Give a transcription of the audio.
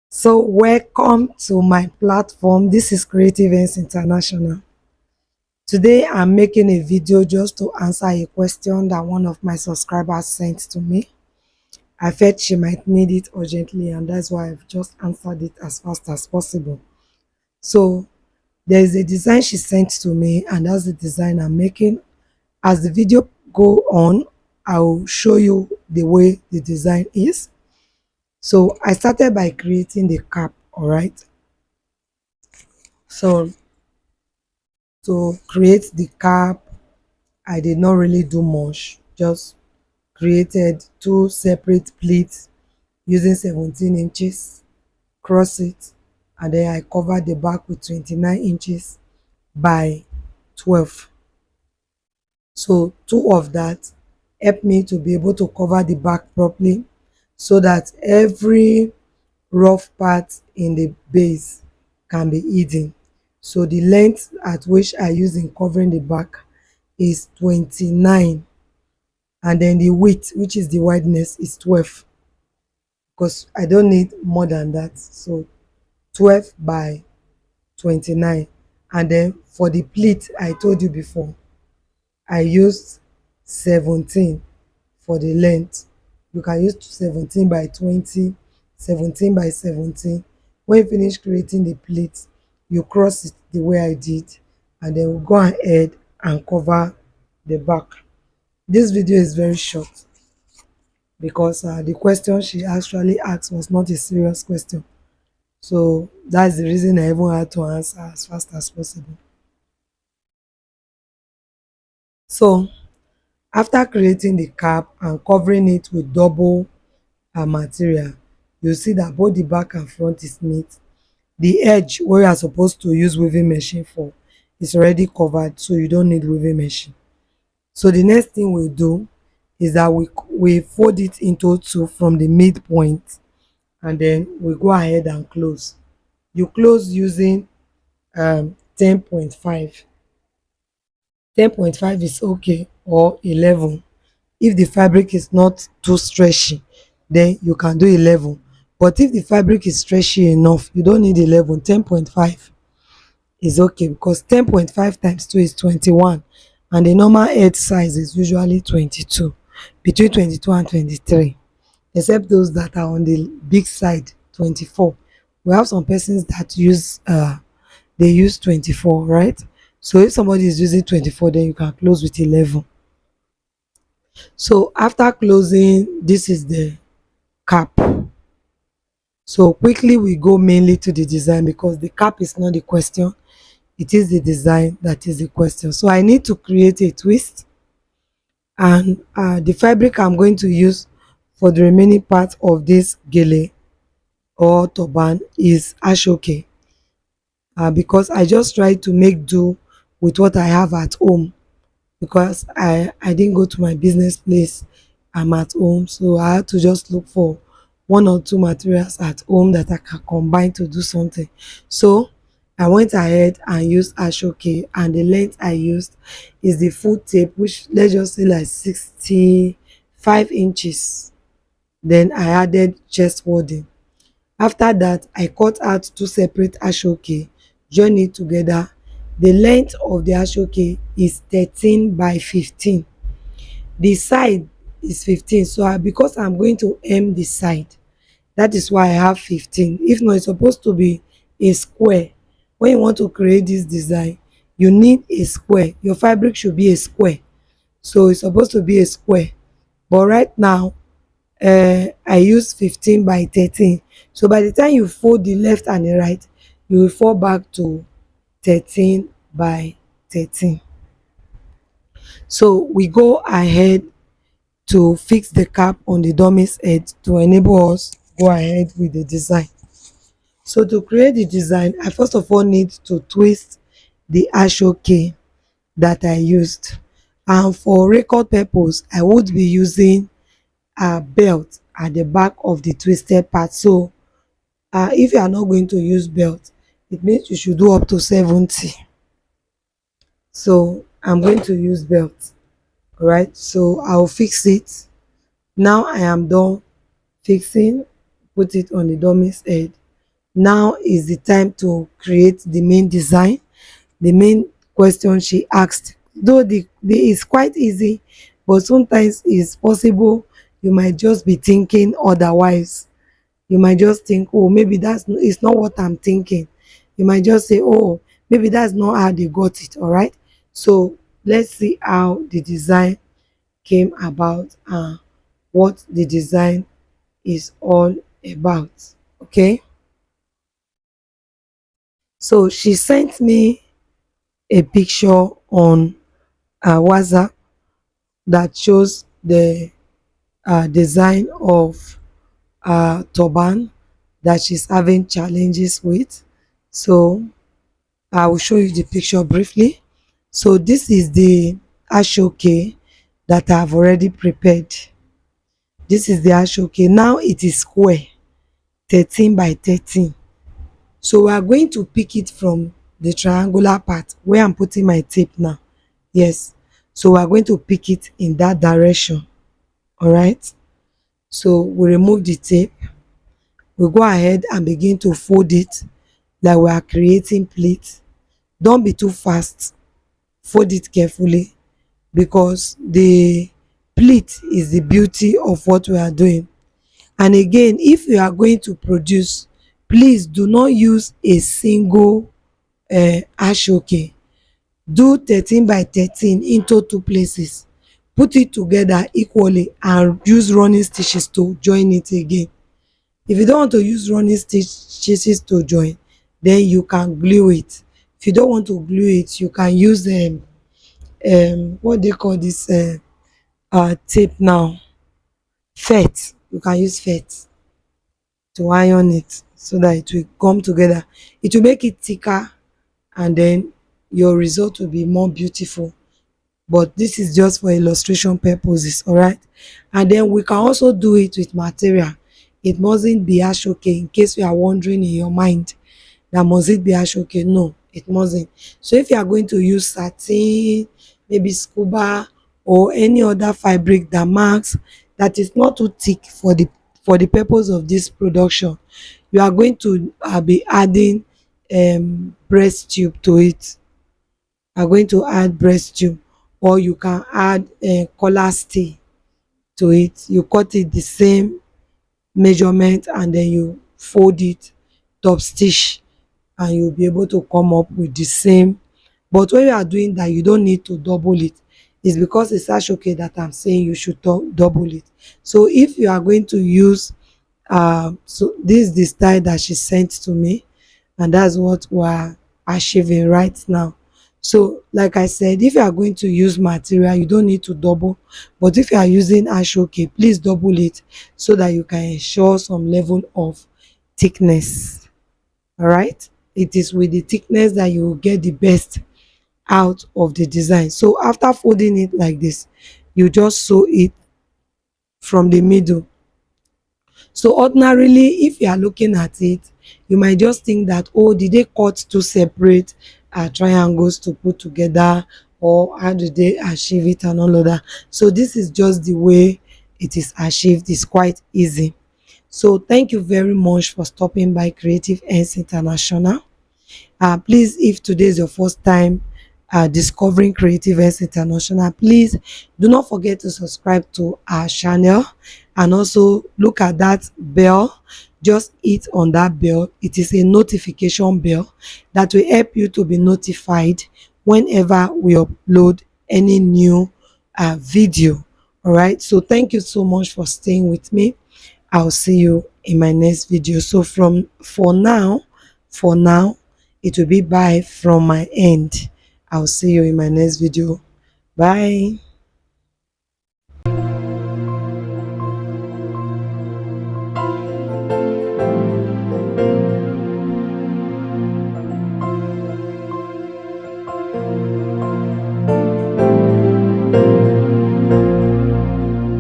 So, welcome to my platform. This is Creative Ends International. Today, I'm making a video just to answer a question that one of my subscribers sent to me. I felt she might need it urgently, and that's why I've just answered it as fast as possible. So, there is a design she sent to me, and that's the design I'm making. As the video go on, I'll show you the way the design is. So, I started by creating the cap, all right? So, to create the cap, I did not really do much, just created two separate pleats using 17 inches, cross it, and then I covered the back with 29 inches by 12. So two of that helped me to be able to cover the back properly so that every rough part in the base can be hidden. So the length at which I use in covering the back is 29, and then the width, which is the wideness, is 12, because I don't need more than that. So 12 by 29. And then for the pleat, I told you before, I used 17 for the length. You can use 17 by 20, 17 by 17. When you finish creating the pleat, you cross it the way I did, and then we'll go ahead and cover the back. This video is very short because the question she actually asked was not a serious question. So that's the reason I even had to answer as fast as possible. So after creating the cap and covering it with double material, you see that both the back and front is neat. The edge where you are supposed to use weaving machine for is already covered, so you don't need weaving machine. So the next thing we do is that we fold it into two from the midpoint, and then we go ahead and close. You close using 10.5. 10.5 is okay, or 11. If the fabric is not too stretchy, then you can do 11. But if the fabric is stretchy enough, you don't need 11. 10.5 is okay, because 10.5 times 2 is 21, and the normal head size is usually 22, between 22 and 23, except those that are on the big side, 24. We have some persons that use they use 24, right? So if somebody is using 24, then you can close with 11. So after closing, this is the cap. So quickly we go mainly to the design, because the cap is not the question, it is the design that is the question. So I need to create a twist, and the fabric I'm going to use for the remaining part of this gele or turban is asoke, because I just try to make do with what I have at home, because I didn't go to my business place. I'm at home, so I had to just look for one or two materials at home that I can combine to do something. So I went ahead and used asoke, and the length I used is the full tape, which let's just say like 65 inches. Then I added chest wording. After that, I cut out two separate asoke, join it together. The length of the asoke is 13 by 15. The side is 15, so because I'm going to hem the side, that is why I have 15. If not, it's supposed to be a square. When you want to create this design, you need a square. Your fabric should be a square, so it's supposed to be a square. But right now, I use 15 by 13. So by the time you fold the left and the right, you will fall back to 13 by 13. So we go ahead to fix the cap on the dummy's head to enable us go ahead with the design. So to create the design, I first of all need to twist the asoke that I used. And for record purpose, I would be using a belt at the back of the twisted part. So if you are not going to use belt, it means you should do up to 70. So I'm going to use belt. Right, so I'll fix it. Now I am done fixing, put it on the dummy's head. Now is the time to create the main design, the main question she asked. Though the is quite easy, but sometimes it's possible you might just be thinking otherwise. You might just think, oh, maybe it's not what I'm thinking. You might just say, oh, maybe that's not how they got it. All right. So let's see how the design came about and what the design is all about. Okay. So she sent me a picture on WhatsApp that shows the design of turban that she's having challenges with. So I will show you the picture briefly. So this is the asoke that I've already prepared. This is the asoke. Now it is square, 13 by 13. So we are going to pick it from the triangular part where I'm putting my tape now. Yes. So we are going to pick it in that direction. All right. So we remove the tape. We go ahead and begin to fold it like we are creating pleats. Don't be too fast. Fold it carefully, because the pleat is the beauty of what we are doing. And again, if you are going to produce, please do not use a single asoke. Do 13 by 13 into two places, put it together equally and use running stitches to join it again. If you don't want to use running stitches to join, then you can glue it. If you don't want to glue it, you can use what they call this tape now, fet. You can use fet to iron it so that it will come together. It will make it thicker, and then your result will be more beautiful. But this is just for illustration purposes. All right. And then we can also do it with material. It mustn't be asoke. In case you are wondering in your mind, that must it be asoke? No, it mustn't. So if you are going to use satin, maybe scuba, or any other fabric damask that is not too thick for the purpose of this production, you are going to be adding breast tube to it. Are going to add breast tube, or you can add collar stay to it. You cut it the same measurement and then you fold it, top stitch, and you'll be able to come up with the same. But when you are doing that, you don't need to double it. It's because it's asoke that I'm saying you should double it. So if you are going to use so this is the style that she sent to me, and that's what we're achieving right now. So like I said, if you are going to use material, you don't need to double, but if you are using asoke, please double it so that you can ensure some level of thickness. All right, it is with the thickness that you will get the best out of the design. So after folding it like this, you just sew it from the middle. So ordinarily, if you are looking at it, you might just think that, oh, did they cut two separate triangles to put together, or how did they achieve it and all of that. So this is just the way it is achieved. It's quite easy. So thank you very much for stopping by Creative Ends International. Please, if today is your first time discovering Creative Ends International, please do not forget to subscribe to our channel, and also look at that bell. Just hit on that bell. It is a notification bell that will help you to be notified whenever we upload any new video. All right, so thank you so much for staying with me. I'll see you in my next video. So for now, it will be bye from my end. I'll see you in my next video. Bye.